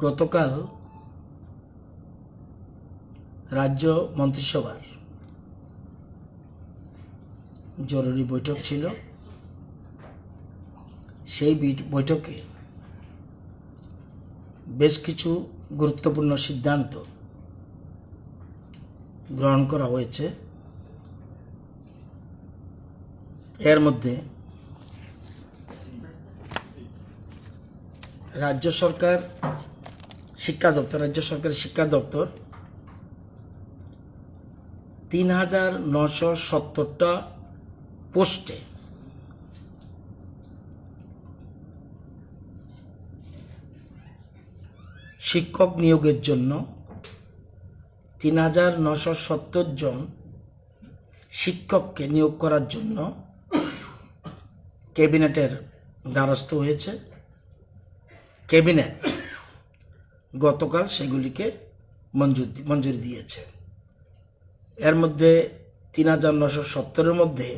গতকাল রাজ্য মন্ত্রিসভার জরুরি বৈঠক ছিল। সেই বৈঠকে বেশ কিছু গুরুত্বপূর্ণ সিদ্ধান্ত গ্রহণ করা হয়েছে। এর মধ্যে রাজ্য সরকারের শিক্ষা দপ্তর ৩,৯৭০টা পোস্টে শিক্ষক নিয়োগের জন্য ৩,৯৭০ জন শিক্ষককে নিয়োগ করার জন্য ক্যাবিনেটের দ্বারস্থ হয়েছে। ক্যাবিনেট গতকাল সেগুলিকে মঞ্জুরি দিয়েছে। এর মধ্যে ৩,৯৭০-এর মধ্যে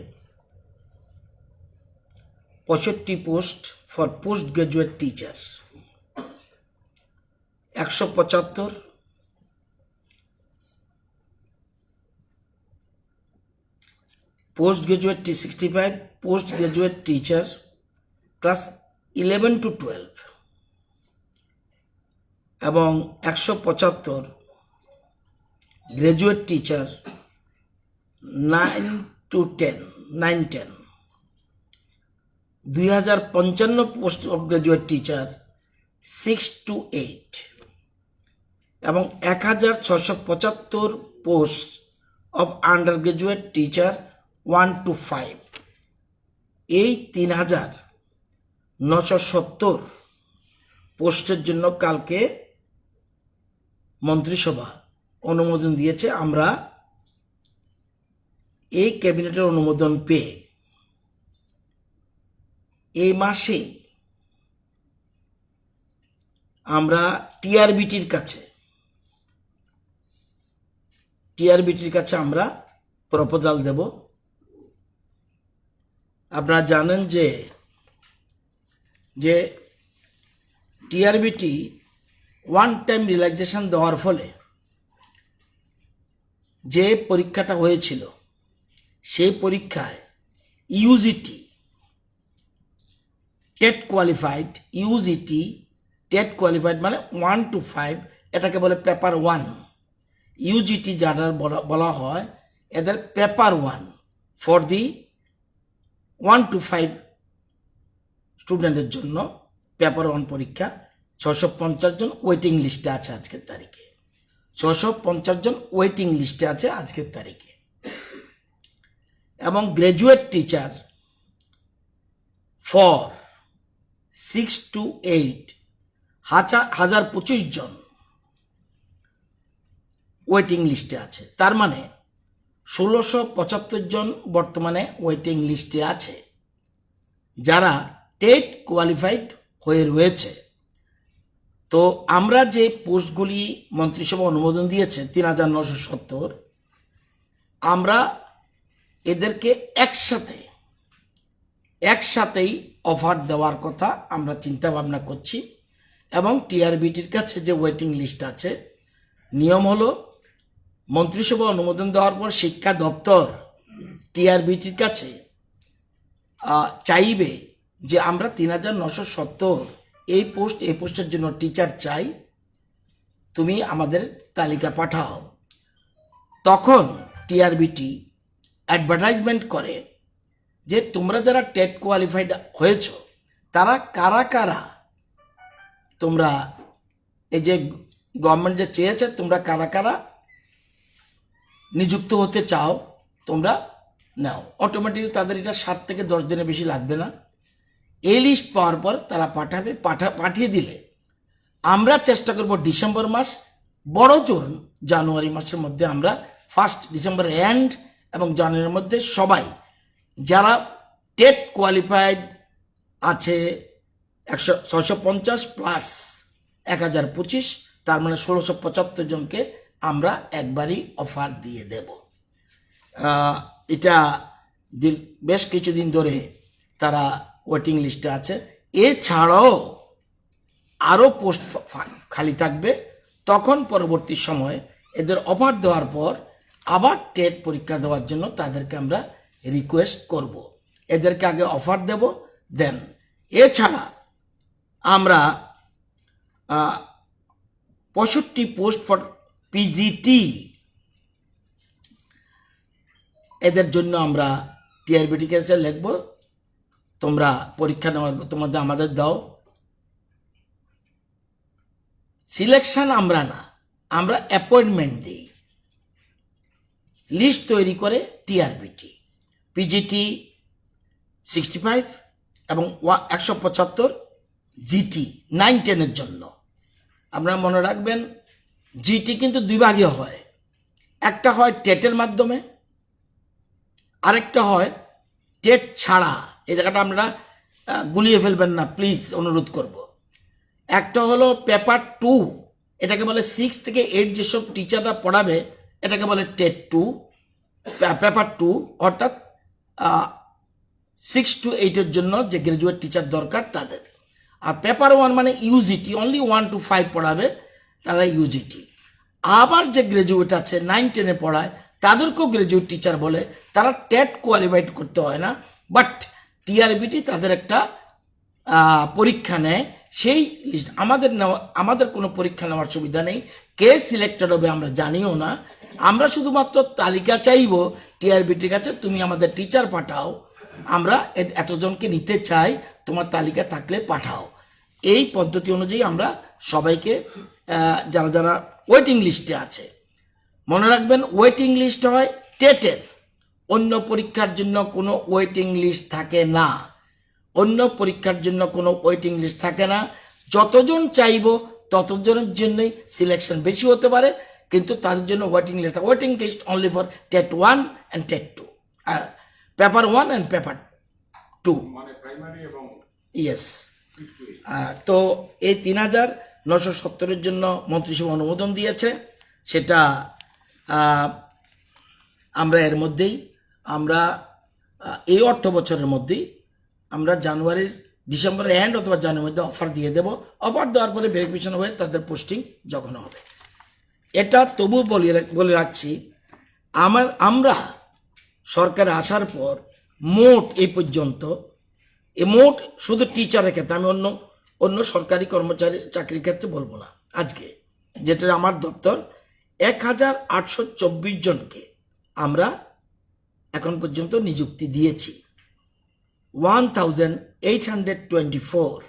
৬৫ post for post graduate teacher, ১৭৫ post graduate 65 post graduate teacher class 11 to 12 এবং ১৭৫ graduate teacher 9 to 10 ২,০৫৫ post of graduate teacher 6 to 8 এবং ১,৬৭৫ post of under graduate teacher 1 to 5। এই ৩,৯৭০ পোস্টের জন্য কালকে মন্ত্রিসভা অনুমোদন দিয়েছে। আমরা এই ক্যাবিনেটের অনুমোদন পেয়ে এই মাসেই আমরা টিআরবিটির কাছে আমরা প্রপোজাল দেব। আপনারা জানেন যে টিআরবিটি ওয়ান টাইম রিল্যাক্সেশন দেওয়ার ফলে যে পরীক্ষাটা হয়েছিল সেই পরীক্ষায় ইউজিটি টেট কোয়ালিফাইড মানে 1 to 5, এটাকে বলে পেপার 1। ইউজিটি যারা বলা হয় এদের পেপার 1 ফর দি 1 to 5 স্টুডেন্টের জন্য পেপার 1 পরীক্ষা ৬৫০ জন ওয়েটিং লিস্টে আছে আজকের তারিখে। ৬৫০ জন ওয়েটিং লিস্টে আছে আজকের তারিখে। এবং গ্রাজুয়েট টিচার ফর 6 to 8 ১,০২৫ জন ওয়েটিং লিস্টে আছে। তার মানে ১৬৭৫ জন বর্তমানে ওয়েটিং লিস্টে আছে যারা টেট কোয়ালিফাইড হয়ে রয়েছে। তো আমরা যে পোস্টগুলি মন্ত্রিসভা অনুমোদন দিয়েছে ৩,৯৭০, আমরা এদেরকে একসাথেই অফার দেওয়ার কথা আমরা চিন্তা ভাবনা করছি। এবং টিআরবিটির কাছে যে ওয়েটিং লিস্ট আছে, নিয়ম হলো মন্ত্রিসভা অনুমোদন দেওয়ার পর শিক্ষা দপ্তর টিআরবিটির কাছে চাইবে যে আমরা ৩,৯৭০ এই পোস্টের জন্য টিচার চাই, তুমি আমাদের তালিকা পাঠাও। তখন টিআরবিটি অ্যাডভার্টাইজমেন্ট করে যে তোমরা যারা টেট কোয়ালিফাইড হয়েছ তারা কারা তোমরা এই যে গভর্নমেন্ট যে চেয়েছে তোমরা কারা নিযুক্ত হতে চাও তোমরা নাও। অটোমেটিকলি তাদের এটা 7 থেকে 10 দিনের বেশি লাগবে না। এই লিস্ট পাওয়ার পর তারা পাঠিয়ে দিলে আমরা চেষ্টা করব ডিসেম্বর মাস, বড় জোর জানুয়ারি মাসের মধ্যে আমরা 1 ডিসেম্বর এন্ড এবং জানুয়ারির মধ্যে সবাই যারা টেট কোয়ালিফাইড আছে 650 প্লাস 1,025, তার মানে 1,675 জনকে আমরা একবারই অফার দিয়ে দেব। এটা বেশ কিছুদিন ধরে তারা ওয়েটিং লিস্টে আছে। এছাড়াও আরও পোস্ট খালি থাকবে, তখন পরবর্তী সময়ে এদের অফার দেওয়ার পর আবার টেট পরীক্ষা দেওয়ার জন্য তাদেরকে আমরা রিকোয়েস্ট করব। এদেরকে আগে অফার দেব, দেন এছাড়া আমরা 65 পোস্ট ফর পিজিটি এদের জন্য আমরা টিআরবিটি কাছে লিখব, তোমরা পরীক্ষা নেওয়ার তোমাদের আমাদের দাও। সিলেকশন আমরা না, আমরা অ্যাপয়েন্টমেন্ট দিই। লিস্ট তৈরি করে টিআরবিটি, পিজিটি 65 এবং 175 জিটি 9-10-এর জন্য। আপনারা মনে রাখবেন জিটি কিন্তু দুই ভাগে হয়, একটা হয় টেটের মাধ্যমে, আরেকটা হয় টেট ছাড়া। এই জায়গাটা আপনারা গুলিয়ে ফেলবেন না, প্লিজ অনুরোধ করব। একটা হলো পেপার 2, এটাকে বলে 6 থেকে 8 যেসব টিচাররা পড়াবে এটাকে বলে টেট 2, পেপার 2, অর্থাৎ 6 to 8-এর জন্য যে গ্রাজুয়েট টিচার দরকার তাদের। আর পেপার 1 মানে ইউজিটি, অনলি 1 to 5 পড়াবে তারা ইউজিটি। আবার যে গ্রাজুয়েট আছে 9-10-এ পড়ায় তাদেরকেও গ্রাজুয়েট টিচার বলে, তারা টেট কোয়ালিফাইড করতে হয় না, বাট টিআরবিটি তাদের একটা পরীক্ষা নেয়। সেই লিস্ট আমাদের কোনো পরীক্ষা নেওয়ার সুবিধা নেই, কে সিলেক্টেড হবে আমরা জানিও না। আমরা শুধুমাত্র তালিকা চাইব টিআরবিটির কাছে, তুমি আমাদের টিচার পাঠাও, আমরা এতজনকে নিতে চাই, তোমার তালিকা থাকলে পাঠাও। এই পদ্ধতি অনুযায়ী আমরা সবাইকে, যারা যারা ওয়েটিং লিস্টে আছে, মনে রাখবেন ওয়েটিং লিস্ট হয় টেটের, অন্য পরীক্ষার জন্য কোনো ওয়েটিং লিস্ট থাকে না। অন্য পরীক্ষার জন্য কোনো ওয়েটিং লিস্ট থাকে না। যতজন চাইব ততজনের জন্যই সিলেকশন বেশি হতে পারে, কিন্তু তাদের জন্য waiting list only for TET 1 and TET 2, paper 1 and paper 2, yes. তো এই 3970-এর জন্য মন্ত্রিসভা অনুমোদন দিয়েছে, সেটা আমরা এর মধ্যেই, আমরা এই অর্থ বছরের মধ্যেই আমরা ডিসেম্বরের এন্ড অথবা জানুয়ারির মধ্যে অফার দিয়ে দেব। অফার দেওয়ার পরে ভেরিফিকেশন হয়ে তাদের পোস্টিং যখন হবে, এটা তবু বলে রাখছি, আমরা সরকারে আসার পর মোট এই পর্যন্ত, মোট শুধু টিচারের ক্ষেত্রে, আমি অন্য সরকারি কর্মচারী চাকরির ক্ষেত্রে বলবো না, আজকে যেটা আমার দপ্তর 1824 জনকে আমরা এখন পর্যন্ত নিযুক্তি দিয়েছি। 1824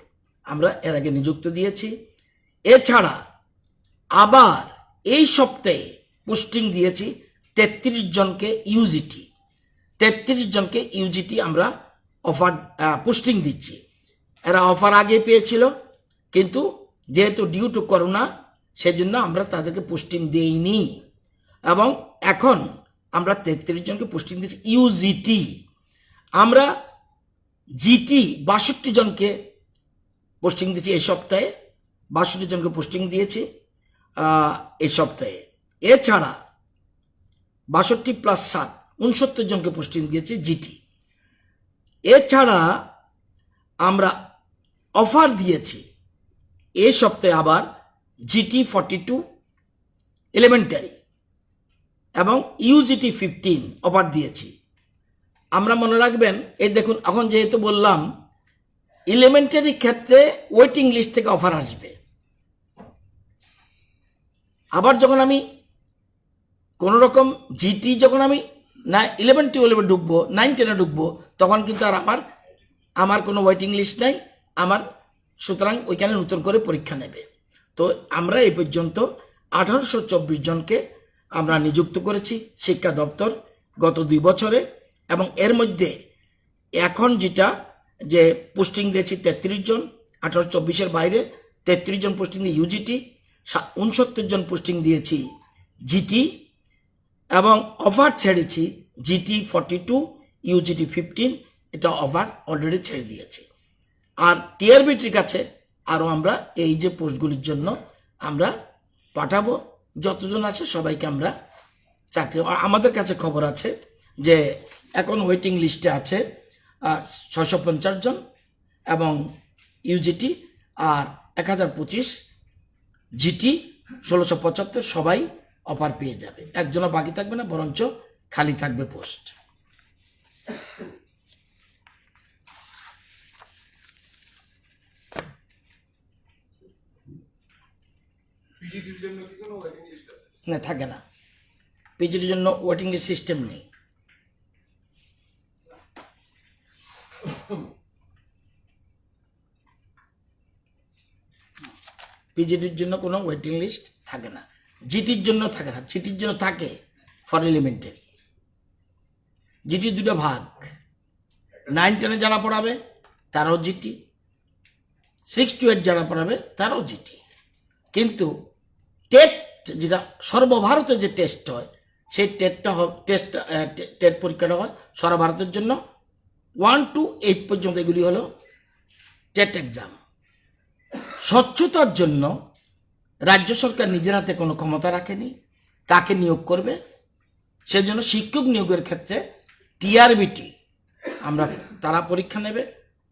আমরা এর আগে নিযুক্ত দিয়েছি। এছাড়া আবার এই সপ্তাহে পোস্টিং দিয়েছি 33 জনকে ইউজিটি, 33 জনকে ইউজিটি আমরা অফার পোস্টিং দিচ্ছি। এরা অফার আগে পেয়েছিল, কিন্তু যেহেতু ডিউ টু করোনা সেজন্য আমরা তাদেরকে পোস্টিং দিইনি, এবং এখন আমরা 33 জনকে পোস্টিং দিচ্ছি ইউজিটি। আমরা জিটি 62 জনকে পোস্টিং দিয়েছি এই সপ্তাহে, 62 জনকে পোস্টিং দিয়েছি এই সপ্তাহে। এছাড়া 62 + 7 69 জনকে পোস্টিং দিয়েছি জিটি। এছাড়া আমরা অফার দিয়েছি এই সপ্তাহে আবার জিটি 42 এলিমেন্টারি এবং ইউজিটি 15 অফার দিয়েছি। আমরা মনে রাখবেন, এই দেখুন এখন যেহেতু বললাম এলিমেন্টারি ক্ষেত্রে ওয়েটিং লিস্ট থেকে অফার আসবে, আবার যখন আমি কোনো রকম জিটি যখন আমি 11-12 ঢুকবো, 9-10-এ ঢুকবো, তখন কিন্তু আর আমার কোনো ওয়েটিং লিস্ট নাই আমার, সুতরাং ওইখানে নতুন করে পরীক্ষা নেবে। তো আমরা এই পর্যন্ত 1824 জনকে আমরা নিযুক্ত করেছি শিক্ষা দপ্তর গত 2 বছরে, এবং এর মধ্যে এখন যেটা যে পোস্টিং দিয়েছি 33 জন, 1824-এর বাইরে 33 জন পোস্টিং দিয়ে ইউজিটি, 69 জন পোস্টিং দিয়েছি জিটি, এবং অফার ছেড়েছি জিটি 42, ইউজিটি 15, এটা অফার অলরেডি ছেড়ে দিয়েছি। আর টিআরবিটির কাছে আরও আমরা এই যে পোস্টগুলির জন্য আমরা পাঠাবো, যতজন আছে সবাইকে আমরা চাকরি। আমাদের কাছে খবর আছে যে এখন ওয়েটিং লিস্টে আছে 650 জন এবং ইউজিটি, আর 1025 জিটি 1675 সবাই অফার পেয়ে যাবে, একজনও বাকি থাকবে না, বরঞ্চ খালি থাকবে পোস্ট। না, থাকে না, পিজিটির জন্য ওয়েটিং লিস্ট সিস্টেম নেই। পিজিটির জন্য কোনো ওয়েটিং লিস্ট থাকে না, জিটির জন্য থাকে না। জিটির জন্য থাকে ফর এলিমেন্টারি। জিটির দুটো ভাগ, 9 10 যারা পড়াবে তারাও জিটি, 6 to 8 যারা পড়াবে তারাও জিটি। কিন্তু টেট যেটা সর্বভারতে যে টেস্ট হয়, সেই টেট পরীক্ষাটা হয় সারা ভারতের জন্য। 1 to 8 পর্যন্ত এগুলি হলো টেট এক্সাম। স্বচ্ছতার জন্য রাজ্য সরকার নিজের হাতে কোনো ক্ষমতা রাখেনি কাকে নিয়োগ করবে। সেজন্য শিক্ষক নিয়োগের ক্ষেত্রে টিআরবিটি তারা পরীক্ষা নেবে,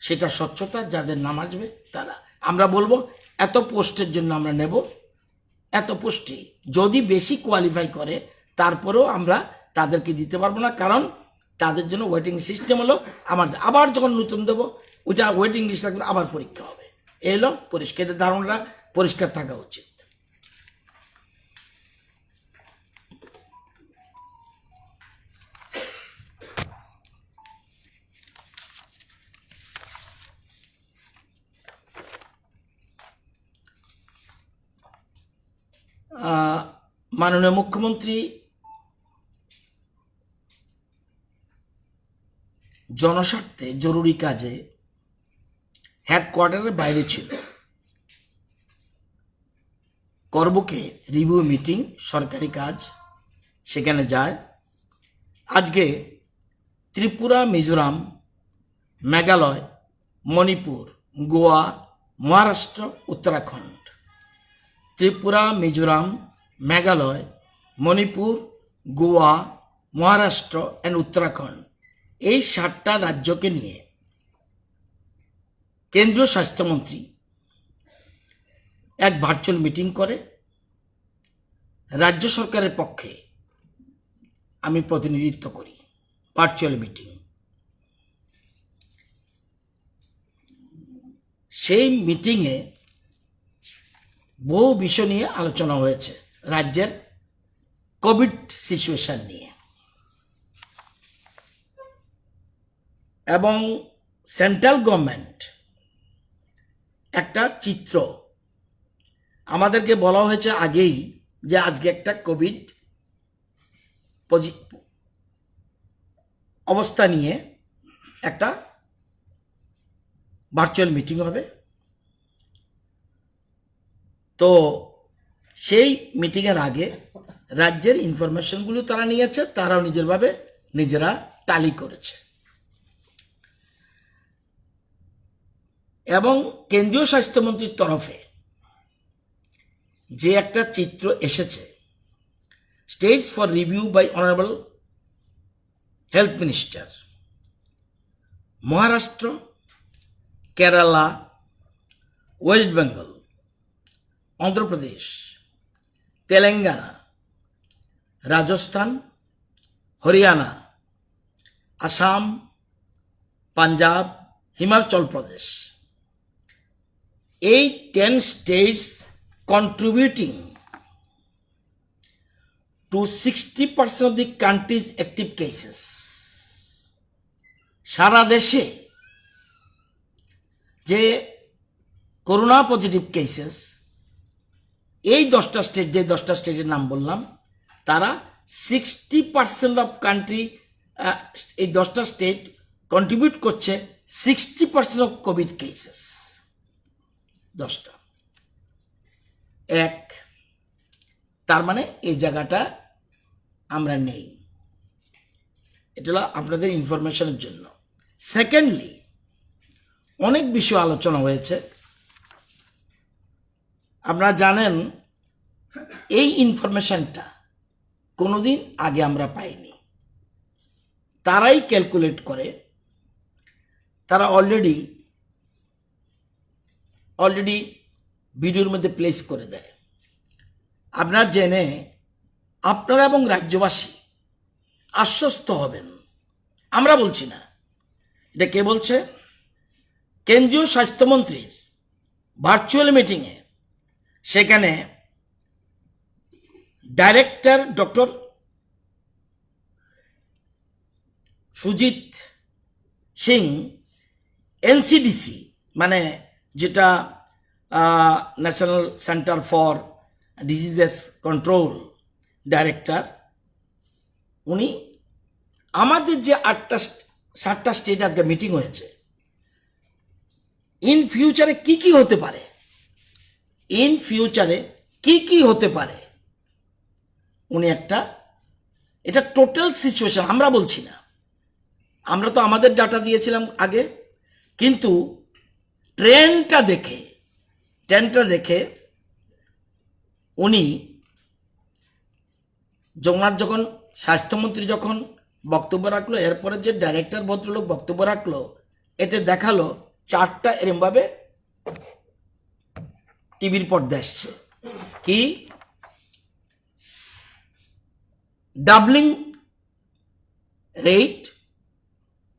সেটা স্বচ্ছতা, যাদের নাম আসবে তারা। আমরা বলবো এত পোস্টের জন্য আমরা নেব, এত পোস্টে যদি বেশি কোয়ালিফাই করে তারপরেও আমরা তাদেরকে দিতে পারবো না, কারণ তাদের জন্য ওয়েটিং সিস্টেম হলো আবার যখন নতুন দেবো ওইটা ওয়েটিং লিস্ট রাখবেন, আবার পরীক্ষা হবে। এলো পরিষ্কার, ধারণাটা পরিষ্কার থাকা উচিত। মাননীয় মুখ্যমন্ত্রী জনস্বার্থে জরুরি কাজে হেডকোয়ার্টারের বাইরে ছিল। করবুকে রিভিউ মিটিং, সরকারি কাজ, সেখানে যায়। আজকে ত্রিপুরা, মিজোরাম, মেঘালয়, মণিপুর, গোয়া, মহারাষ্ট্র, উত্তরাখণ্ড, ত্রিপুরা, মিজোরাম, মেঘালয়, মণিপুর, গোয়া, মহারাষ্ট্র অ্যান্ড উত্তরাখণ্ড, এই 7টা রাজ্যকে নিয়ে কেন্দ্রীয় স্বাস্থ্যমন্ত্রী এক ভার্চুয়াল মিটিং করে। রাজ্য সরকারের পক্ষে আমি প্রতিনিধিত্ব করি ভার্চুয়াল মিটিং। সেই মিটিংয়ে বহু বিষয় নিয়ে আলোচনা হয়েছে, রাজ্যের কোভিড সিচুয়েশন নিয়ে, এবং সেন্ট্রাল গভর্নমেন্ট একটা চিত্র আমাদেরকে বলা হয়েছে আগেই যে আজকে একটা কোভিড অবস্থা নিয়ে একটা ভার্চুয়াল মিটিং হবে। তো সেই মিটিংয়ের আগে রাজ্যের ইনফরমেশনগুলো তারা নিয়েছে, তারাও নিজেরা টালি করেছে। এবং কেন্দ্রীয় স্বাস্থ্যমন্ত্রীর তরফে যে একটা চিত্র এসেছে, states for review by honourable health minister, Maharashtra, Kerala, West Bengal, Andhra Pradesh, Telangana, Rajasthan, Haryana, Assam, Punjab, Himachal Pradesh, এই 10 states contributing to 60% of the country's active cases. সারা দেশে যে করোনা পজিটিভ কেসেস, এই 10টা স্টেট, যে 10টা স্টেটের নাম বললাম, তারা 60% অফ কান্ট্রি, এই 10টা স্টেট কন্ট্রিবিউট করছে 60% অফ কোভিড কেসেস। 10টা এক, তার মানে এই জায়গাটা আমরা নেই। এটা হলো আপনাদের ইনফরমেশনের জন্য। সেকেন্ডলি, অনেক বিষয় আলোচনা হয়েছে। আপনারা জানেন এই ইনফরমেশনটা কোনোদিন আগে আমরা পাইনি। তারাই ক্যালকুলেট করে, তারা অলরেডি ভিডিওর মধ্যে প্লেস করে দেয়। আপনারা জেনে আপনারা এবং রাজ্যবাসী আশ্বস্ত হবেন। আমরা বলছি না, এটা কে বলছে? কেন্দ্রীয় স্বাস্থ্যমন্ত্রীর ভার্চুয়াল মিটিংয়ে সেখানে director doctor Sujit Singh, NCDC মানে যেটা national centre for diseases control director, উনি আমাদের যে 7টা স্টেট আজকে মিটিং হয়েছে, ইন ফিউচারে কি কি হতে পারে, ইন ফিউচারে কি কি হতে পারে, উনি এটা টোটাল সিচুয়েশন, আমরা বলছি না, আমরা তো আমাদের ডাটা দিয়েছিলাম আগে, কিন্তু ট্রেন্ডটা দেখে উনি যখন স্বাস্থ্যমন্ত্রী যখন বক্তব্য রাখলো, এরপরে যে ডাইরেক্টর ভদ্রলোক বক্তব্য রাখলো, এতে দেখালো 4টা এরমভাবে টিভির পর্দা আসছে। কি? ডাবলিং রেট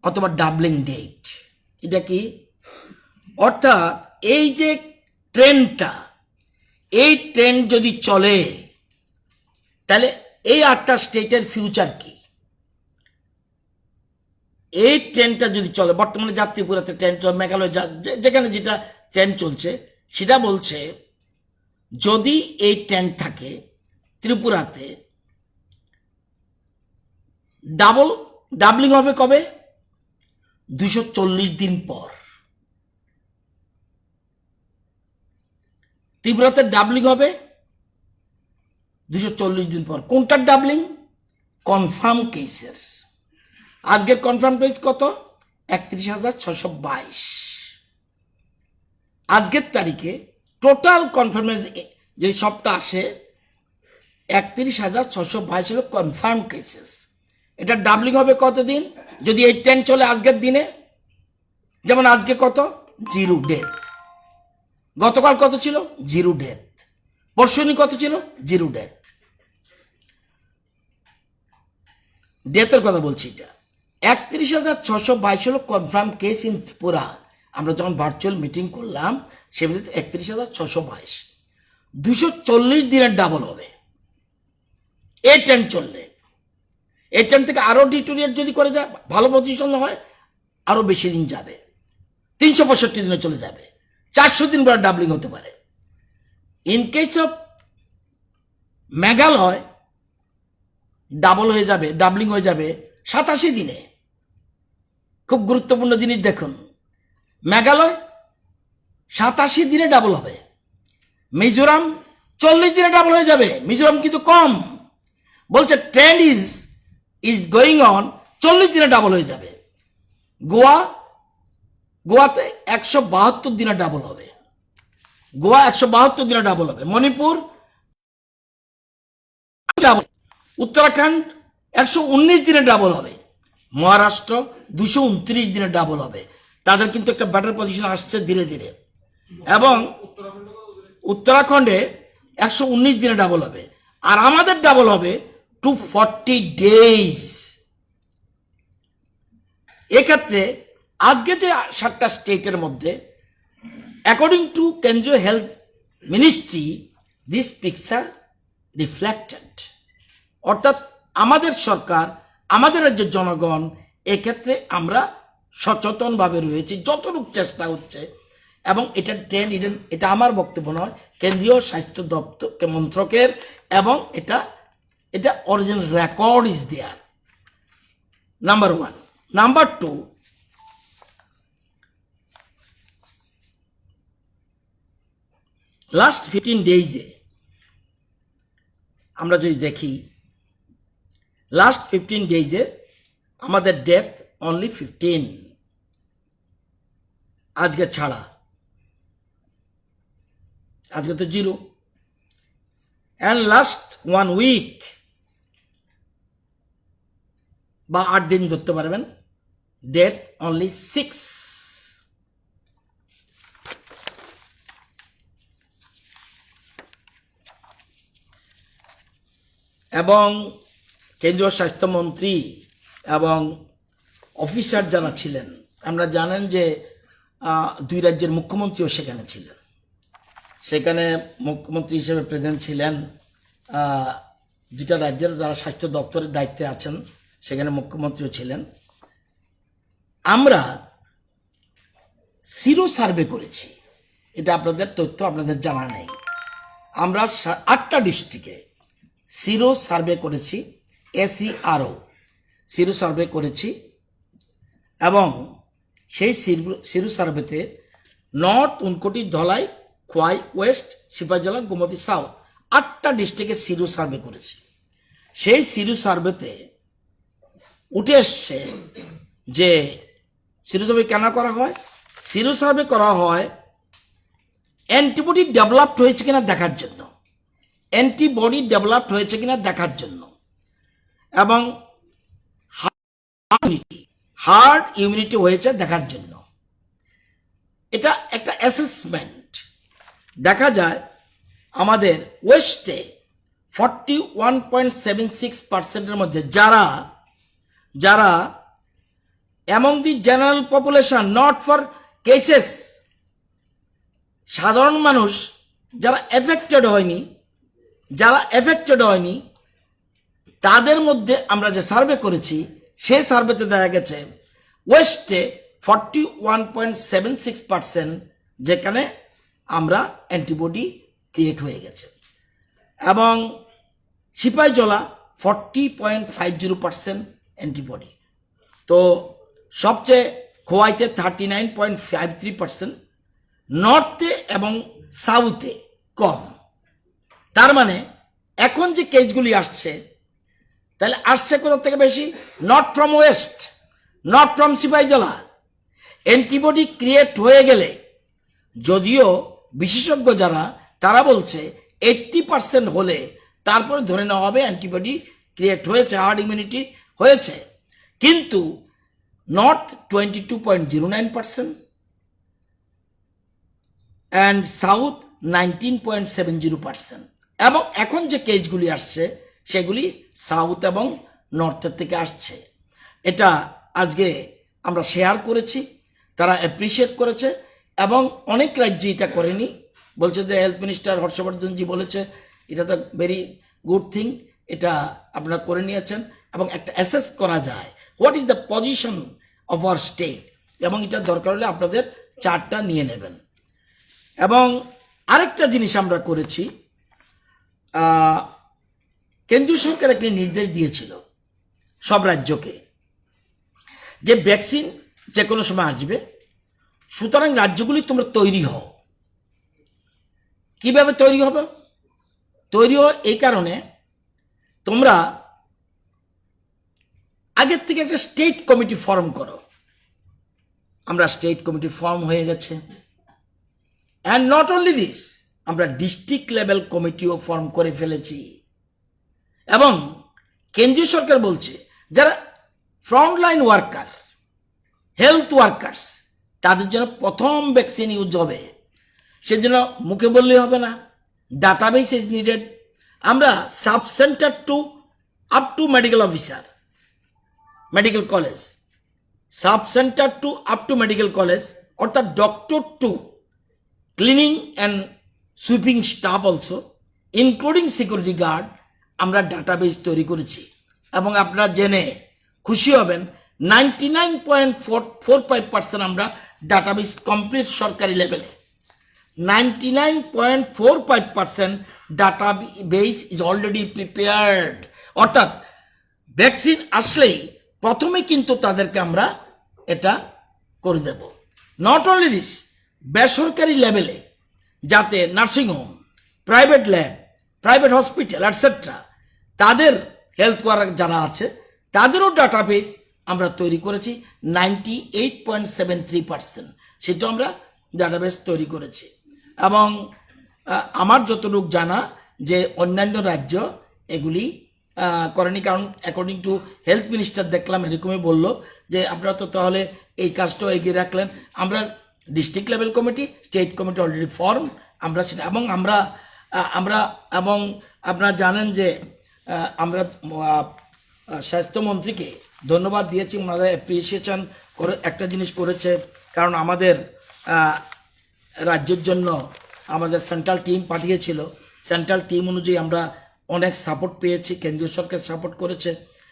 অথবা ডাবলিং ডেট। এটা কি? অর্থাৎ এই যে ট্রেন্ডটা, এই ট্রেন্ড যদি চলে তাহলে এই 8টা স্টেটের ফিউচার কি? এই ট্রেন্ডটা যদি চলে, বর্তমানে যা ত্রিপুরাতে ট্রেন্ড চলে, মেঘালয় যেখানে যেটা ট্রেন্ড চলছে, সেটা বলছে যদি এই ট্রেন্ড থাকে ত্রিপুরাতে ডাবলিং হবে কবে? 240 দিন পর। ত্রিপুরাতে ডাবলিং হবে 240 দিন পর। কোনটার ডাবলিং? কনফার্ম কেসের। আজকের কনফার্ম কেস কত? 31,622। আজকের তারিখে টোটাল কনফার্মের যে সবটা আসে 31,622 হলো কনফার্ম কেসেস। এটা ডাবলিং হবে কতদিন? যদি এই ট্রেন্ড চলে আজকের দিনে, যেমন আজকে কত? 0 ডেথ। গতকাল কত ছিল? 0 ডেথ। পরশুদিন কত ছিল? 0 ডেথ। ডেথের কথা বলছি। এটা 31,622 হলো কনফার্ম কেস ইন ত্রিপুরা। আমরা যখন ভার্চুয়াল মিটিং করলাম সেমনি 31,622। 240 দিনের ডাবল হবে এই ট্রেন্ড চললে। এই ট্রেন্ড থেকে আরো ডিটোরিয়েট যদি করে যায়, ভালো পজিশন হয়, আরো বেশি দিন যাবে, 365 দিনে চলে যাবে, 400 দিন পর ডাবলিং হতে পারে। In case of Meghalaya doubling হয়ে যাবে 87 দিনে। খুব গুরুত্বপূর্ণ জিনিস দেখুন, মেঘালয় 87 দিনে ডাবল হবে। মিজোরাম 40 দিনে ডাবল হয়ে যাবে। মিজোরাম কিন্তু কম, বলছে ট্রেন্ড ইজ গোয়িং অন, 40 দিনে ডাবল হয়ে যাবে। গোয়াতে 172 দিনে ডাবল হবে। গোয়া 172 দিনে ডাবল হবে। মণিপুর, উত্তরাখণ্ড 119 দিনে ডাবল হবে। মহারাষ্ট্র 229 দিনে ডাবল হবে। তাদের কিন্তু একটা বেটার পজিশন আসছে ধীরে ধীরে। এবং উত্তরাখণ্ডে 119 দিনে ডাবল হবে, আর আমাদের ডাবল হবে 240 ডেজ। এক্ষেত্রে আজকে যে 7টা স্টেটের মধ্যে, অ্যাকর্ডিং টু কেন্দ্রীয় health ministry, this picture reflected. অর্থাৎ আমাদের সরকার, আমাদের রাজ্যের জনগণ এক্ষেত্রে আমরা সচেতনভাবে রয়েছি, যতটুকু চেষ্টা হচ্ছে। এবং এটা ট্রেন্ড, এটা আমার বক্তব্য নয়, কেন্দ্রীয় স্বাস্থ্য দপ্তর মন্ত্রকের, এবং এটা original record is there. Number 1। Number 2, last 15 ডেজে আমরা যদি দেখি, লাস্ট 15 ডেজে আমাদের ডেথ অনলি 15, আজকে ছাড়া। আজকে তো 0। অ্যান্ড লাস্ট 1 উইক বা 8 দিন ধরতে পারবেন, ডেথ অনলি 6। এবং কেন্দ্রীয় স্বাস্থ্যমন্ত্রী এবং অফিসার যারা ছিলেন, আমরা জানেন যে 2 রাজ্যের মুখ্যমন্ত্রীও সেখানে ছিলেন। সেখানে মুখ্যমন্ত্রী হিসেবে প্রেজেন্ট ছিলেন 2টা রাজ্যের যারা স্বাস্থ্য দপ্তরের দায়িত্বে আছেন, সেখানে মুখ্যমন্ত্রীও ছিলেন। আমরা সিরো সার্ভে করেছি, এটা আপনাদের তথ্য আপনাদের জানা নেই। আমরা 8টা ডিস্ট্রিক্টে সিরো সার্ভে করেছি, SERO সিরো সার্ভে করেছি। এবং সেই সিরো সার্ভেতে north, Unakoti, Dhalai, Khowai west, Sipahijala, Gomati south 8টা ডিস্ট্রিক্টে সিরো সার্ভে করেছি। সেই সিরো সার্ভেতে উঠে এসছে যে সিরো সার্ভে কেন করা হয়? সিরো সার্ভে করা হয় অ্যান্টিবডি ডেভেলপড হয়েছে কিনা দেখার জন্য, অ্যান্টিবডি ডেভেলপড হয়েছে কিনা দেখার জন্য, এবং হার্ড ইমিউনিটি হয়েছে দেখার জন্য। এটা একটা অ্যাসেসমেন্ট। দেখা যায় আমাদের ওয়েস্টে 41.76%-এর মধ্যে যারা among the general population, not for cases, সাধারণ মানুষ যারা এফেক্টেড হয়নি তাদের মধ্যে আমরা যে সার্ভে করেছি, সেই সার্ভেতে দেখা গেছে ওয়েস্টে 41.76%, যেখানে আমরা অ্যান্টিবডি ক্রিয়েট হয়ে গেছে, এবং সিপাহীজলা 40.50% অ্যান্টিবডি। তো সবচেয়ে খোয়াইতে 39.53%, নর্থে এবং সাউথে কম। তার মানে এখন যে কেসগুলি আসছে, তাহলে আসছে কোথা থেকে বেশি? Not from west, not from Sipahijala. Antibody create হয়ে গেলে, যদিও বিশেষজ্ঞ যারা তারা বলছে 80% হলে তারপরে ধরে নেওয়া হবে অ্যান্টিবডি ক্রিয়েট হয়েছে, হার্ড ইমিউনিটি হয়েছে, কিন্তু নর্থ 22.09% অ্যান্ড সাউথ 19.70%। এবং এখন যে কেসগুলি আসছে সেগুলি সাউথ এবং নর্থের থেকে আসছে। এটা আজকে আমরা শেয়ার করেছি, তারা অ্যাপ্রিসিয়েট করেছে, এবং অনেক রাজ্যে এটা করেনি। বলছে যে হেলথ মিনিস্টার হর্ষবর্ধনজি বলেছে এটা তো ভেরি গুড থিং, এটা আপনারা করে নিয়েছেন, এবং একটা অ্যাসেস করা যায় what is the position of our state, এবং এটা দরকার হলে আপনাদের চার্টটা নিয়ে নেবেন। এবং আরেকটা জিনিস আমরা করেছি, কেন্দ্রীয় সরকার একটি নির্দেশ দিয়েছিল সব রাজ্যকে যে ভ্যাকসিন যে কোনো সময় আসবে, সুতরাং রাজ্যগুলি তোমরা তৈরি হও। কিভাবে তৈরি হবে? তৈরি হও এই কারণে, তোমরা আগের থেকে একটা স্টেট কমিটি ফর্ম করো। আমরা স্টেট কমিটি ফর্ম হয়ে গেছে, অ্যান্ড নট অনলি দিস, আমরা ডিস্ট্রিক্ট লেভেল কমিটিও ফর্ম করে ফেলেছি। এবং কেন্দ্রীয় সরকার বলছে যারা ফ্রন্টলাইন ওয়ার্কার, হেলথ ওয়ার্কার্স, তাদের জন্য প্রথম ভ্যাকসিন ইউজ হবে। সেজন্য মুখে বললে হবে না, ডাটাবেস ইজ নিডেড। আমরা sub centre to up to medical officer, medical college, sub centre to up to medical college, অর্থাৎ doctor to cleaning and sweeping staff also, including security guard, আমরা database তৈরি করেছি। এবং আপনারা জেনে খুশি হবেন 99.45% আমরা ডাটাবেস কমপ্লিট সরকারি লেভেলে। 99.45% ডাটাবেস ইজ অলরেডি প্রিপেয়ার্ড। অর্থাৎ ভ্যাকসিন আসলেই প্রথমে কিন্তু তাদেরকে আমরা এটা করে দেব। নট অনলি দিস, বেসরকারি লেভেলে যাতে nursing home, private lab, private hospital etcetera, তাদের হেলথ ওয়ার্কার যারা আছে তাদেরও ডাটাবেস আমরা তৈরি করেছি 98.73%, সেটা আমরা ডাটাবেস তৈরি করেছি। এবং আমার যতটুকু জানা যে অন্যান্য রাজ্য এগুলি করেনি, কারণ অ্যাকর্ডিং টু হেলথ মিনিস্টার দেখলাম এরকমই বলল যে আপনারা তো তাহলে এই কাজটাও এগিয়ে রাখলেন। আমরা district level committee, state committee already form, আমরা সেটা, এবং আমরা এবং আপনারা জানেন যে আমরা স্বাস্থ্যমন্ত্রীকে ধন্যবাদ দিয়েছি। ওনারা অ্যাপ্রিসিয়েশন করে একটা জিনিস করেছে, কারণ আমাদের রাজ্যের জন্য আমাদের সেন্ট্রাল টিম পাঠিয়েছিল। সেন্ট্রাল টিম অনুযায়ী আমরা অনেক সাপোর্ট পেয়েছি, কেন্দ্রীয় সরকার সাপোর্ট করেছে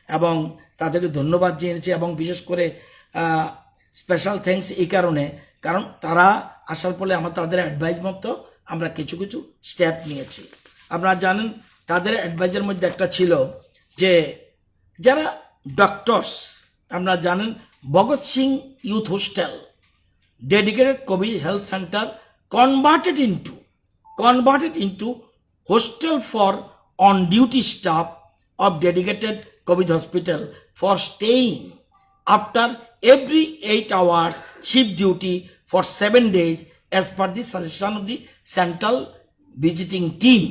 এবং তাদেরকে ধন্যবাদ জানিয়েছি। এবং বিশেষ করে স্পেশাল থ্যাঙ্কস এই কারণে, কারণ তারা আসার ফলে তাদের অ্যাডভাইস মতো আমরা কিছু কিছু স্টেপ নিয়েছি। আপনারা জানেন তাদের অ্যাডভাইজের মধ্যে একটা ছিল যে যারা ডক্টরস, আপনারা জানেন Bhagat Singh youth hostel dedicated COVID health center converted into hostel for on-duty staff of dedicated COVID hospital for staying after every 8 hours shift duty for 7 days as per the suggestion of the central visiting team.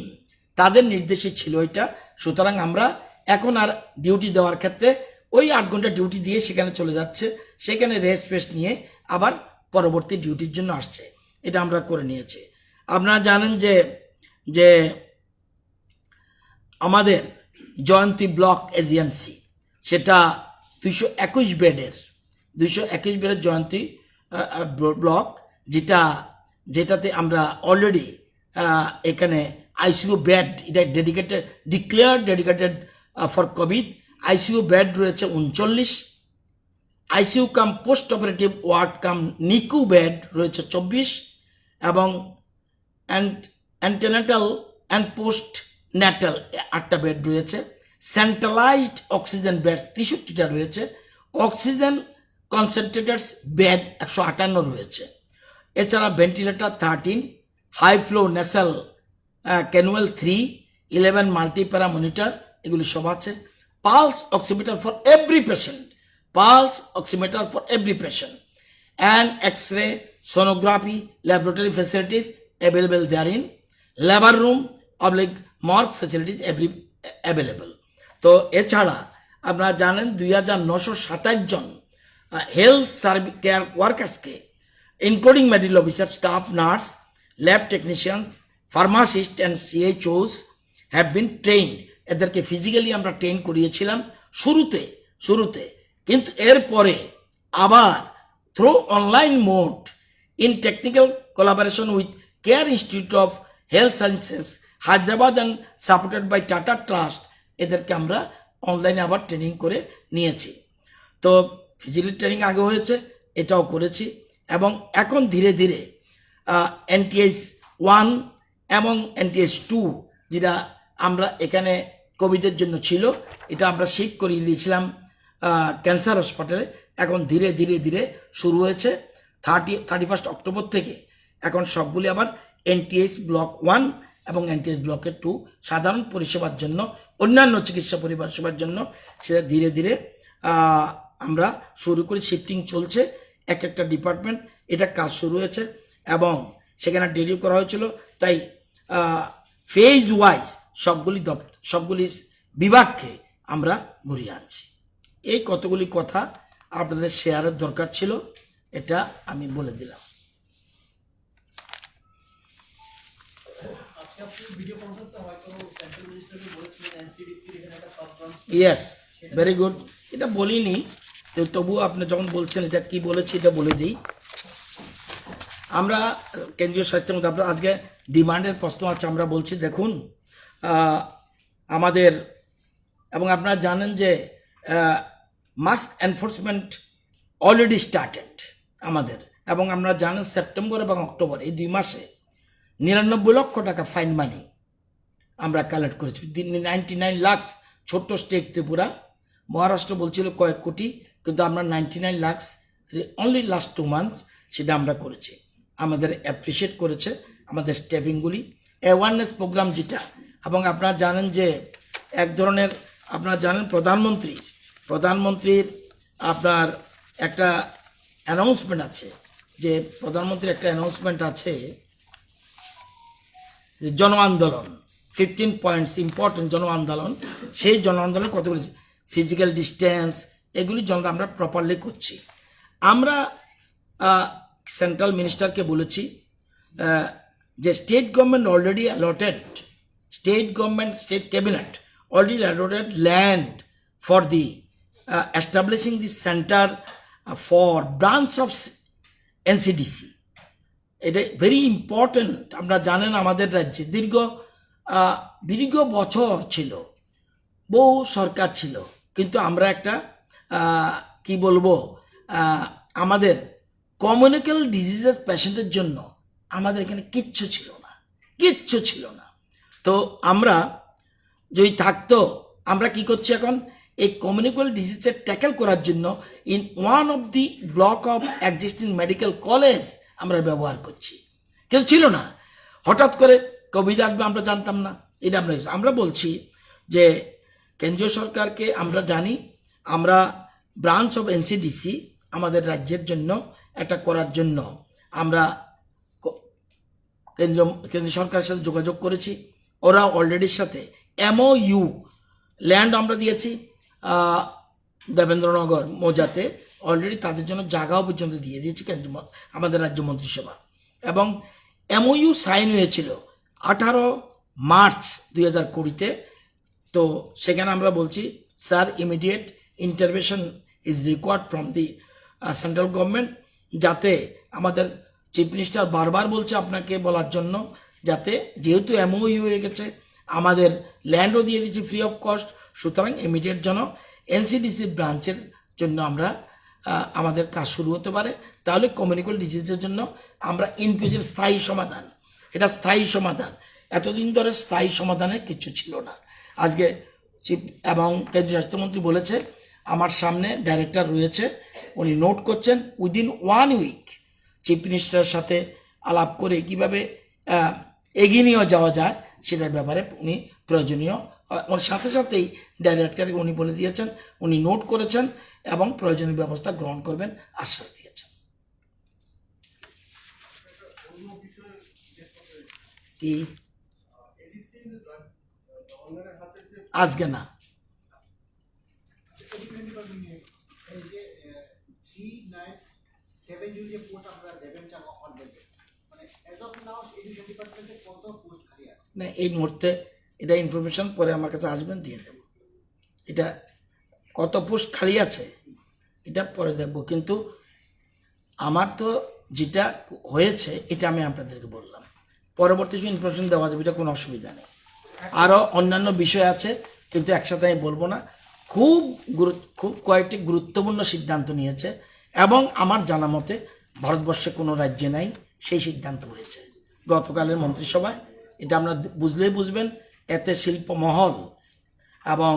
তাদের নির্দেশে ছিল এটা। সুতরাং আমরা এখন আর duty দেওয়ার ক্ষেত্রে ওই 8 ঘন্টা ডিউটি দিয়ে সেখানে চলে যাচ্ছে, সেখানে রেস্ট নিয়ে আবার পরবর্তী ডিউটির জন্য আসছে। এটা আমরা করে নিয়েছি। আপনারা জানেন যে আমাদের জয়ন্তী ব্লক এজিএমসি সেটা 221 বেডের জয়ন্তী ব্লক, যেটাতে আমরা অলরেডি এখানে আইসিইউ বেড, এটা dedicated for covid. ICU bed রয়েছে 39, ICU cum post operative ward cum NICU bed রয়েছে 24 এবং অ্যান্টেনাটাল অ্যান্ড পোস্ট ন্যাটাল 8টা বেড রয়েছে। সেন্ট্রালাইজড অক্সিজেন বেড 63টা রয়েছে। অক্সিজেন কনসেন্ট্রেটার্স বেড 158 রয়েছে। এছাড়া ventilator 13, high flow nasal cannula 3, 11 multipara monitor, এগুলি সব আছে। Pulse oximeter for every patient, and X-ray, sonography, laboratory facilities available therein, labor room, morgue facilities available. তো এছাড়া আপনারা জানেন 2927 জন হেলথ সার্ভিস কেয়ার ওয়ার্কার্সকে including medical officer, staff nurse, lab technician, pharmacist and CHOs have been trained. এদেরকে physically আমরা train করিয়েছিলাম শুরুতে, কিন্তু এরপরে আবার through online mode in technical collaboration with care institute of health sciences Hyderabad and supported by Tata trust, এদেরকে আমরা অনলাইনে আবার ট্রেনিং করে নিয়েছি। তো ফিজিক্যাল ট্রেনিং আগে হয়েছে, এটাও করেছি এবং এখন ধীরে ধীরে NTH 1 এবং NTH 2 যেটা আমরা এখানে কোভিডের জন্য ছিল, এটা আমরা শিফট করিয়ে দিয়েছিলাম ক্যান্সার হসপিটালে। এখন ধীরে ধীরে শুরু হয়েছে 31 অক্টোবর থেকে। এখন সবগুলি আবার NTH ব্লক 1 এবং NTH ব্লকের 2 সাধারণ পরিষেবার জন্য, অন্যান্য চিকিৎসা পরিষেবার জন্য সেটা ধীরে ধীরে আমরা শুরু করে শিফটিং চলছে। একটা ডিপার্টমেন্ট এটা কাজ শুরু হয়েছে এবং সেখানে ডেলিভারি করা হয়েছিল। তাই ফেজ ওয়াইজ সবগুলি বিভাগকে আমরা ঘুরিয়ে আনছি। এই কতগুলি কথা আপনাদের শেয়ারের দরকার ছিল, এটা আমি বলে দিলাম। Yes, very good. এটা বলিনি, তবুও আপনি যখন বলছেন এটা কি বলেছি এটা বলে দিই। আমরা কেন্দ্রীয় স্বাস্থ্যমন্ত্রী, আপনার আজকে ডিমান্ডের প্রশ্ন আছে, আমরা বলছি দেখুন আমাদের, এবং আপনারা জানেন যে মাস্ক এনফোর্সমেন্ট অলরেডি স্টার্টেড আমাদের, এবং আমরা জানেন সেপ্টেম্বর এবং অক্টোবর এই 2 মাসে 99 লক্ষ টাকা ফাইন মানি আমরা কালেক্ট করেছি। 99 লাখ, ছোট্ট স্টেট ত্রিপুরা, মহারাষ্ট্র বলছিল কয়েক কোটি, কিন্তু আমরা 99 লাখ অনলি লাস্ট 2 মান্থস সেটা আমরা করেছি। আমাদের অ্যাপ্রিসিয়েট করেছে আমাদের স্টেপিংগুলি, অ্যাওয়ারনেস প্রোগ্রাম যেটা। এবং আপনারা জানেন যে এক ধরনের, আপনারা জানেন প্রধানমন্ত্রীর আপনার একটা অ্যানাউন্সমেন্ট আছে, যে প্রধানমন্ত্রীর একটা অ্যানাউন্সমেন্ট আছে যে জন আন্দোলন 15 পয়েন্টস ইম্পর্টেন্ট জন আন্দোলন। সেই জন আন্দোলন কতগুলি ফিজিক্যাল ডিস্টেন্স, এগুলি আমরা প্রপারলি করছি। আমরা সেন্ট্রাল মিনিস্টারকে বলেছি যে state government already allotted, state cabinet already allotted land for the establishing the center for branch of NCDC. এটা ভেরি ইম্পর্টেন্ট। আমরা জানেন আমাদের রাজ্যে দীর্ঘ বছর ছিল, বহু সরকার ছিল, কিন্তু আমরা একটা কি বলবো, আমাদের কমিউনিকেবল ডিজিজেস পেশেন্টের জন্য আমাদের এখানে কিচ্ছু ছিল না। তো আমরা যদি থাকতো, আমরা কি করছি এখন, এই কমিউনিকেবল ডিজিজটা ট্যাকেল করার জন্য in one of the block of existing medical college আমরা ব্যবহার করছি, কিন্তু ছিল না। হঠাৎ করে কোভিড আসবে আমরা জানতাম না। এটা আমরা বলছি যে কেন্দ্রীয় সরকারকে আমরা জানি, আমরা ব্রাঞ্চ অফ এনসিডিসি আমাদের রাজ্যের জন্য একটা করার জন্য আমরা কেন্দ্রীয় সরকারের সাথে যোগাযোগ করেছি। ওরা অলরেডির সাথে MOU ল্যান্ড আমরা দিয়েছি দেবেন্দ্রনগর মৌজাতে, অলরেডি তাদের জন্য জায়গাও পর্যন্ত দিয়ে দিয়েছি আমাদের রাজ্য মন্ত্রিসভা। এবং MOU সাইন হয়েছিল 18 মার্চ 2020-তে। তো সেখানে আমরা বলছি sir immediate intervention is required from the central government, যাতে আমাদের চিফ মিনিস্টার বারবার বলছে আপনাকে বলার জন্য, যাতে যেহেতু MOU হয়ে গেছে, আমাদের ল্যান্ডও দিয়ে দিচ্ছি ফ্রি অফ কস্ট, সুতরাং ইমিডিয়েট যেন NCDC ব্রাঞ্চের জন্য আমরা আমাদের কাজ শুরু হতে পারে। তাহলে কমিউনিকেবল ডিজিজের জন্য আমরা ইনফিউজের স্থায়ী সমাধান, এটা স্থায়ী সমাধান। এতদিন ধরে স্থায়ী সমাধানের কিছু ছিল না। আজকে চিফ এবং কেন্দ্রীয় স্বাস্থ্যমন্ত্রী বলেছে, আমার সামনে ডাইরেক্টর রয়েছে, উনি নোট করছেন, উইদিন 1 উইক চিফ মিনিস্টারের সাথে আলাপ করে কিভাবে এগিয়ে নিয়ে যাওয়া যায় সেটার ব্যাপারে উনি প্রয়োজনীয়, ওর সাথে সাথেই ডাইরেক্টরকে উনি বলে দিয়েছেন, উনি নোট করেছেন এবং প্রয়োজনীয় ব্যবস্থা গ্রহণ করবেন আশ্বাস দিয়েছেন। কি আজকে না, না এই মুহূর্তে এটা ইনফরমেশন পরে আমার কাছে আসবেন, দিয়ে দেব। এটা কত পোস্ট খালি আছে এটা পরে দেখব, কিন্তু আমার তো যেটা হয়েছে এটা আমি আপনাদেরকে বললাম, পরবর্তী যে ইনফরমেশন দেওয়া যাবে এটা কোনো অসুবিধা নেই। আরও অন্যান্য বিষয় আছে, কিন্তু একসাথে আমি বলবো না। খুব কয়েকটি গুরুত্বপূর্ণ সিদ্ধান্ত নিয়েছে এবং আমার জানা মতে ভারতবর্ষে কোনো রাজ্যে নাই সেই সিদ্ধান্ত হয়েছে গতকালের মন্ত্রিসভায়। এটা আমরা বুঝলেই বুঝবেন, এতে শিল্প মহল এবং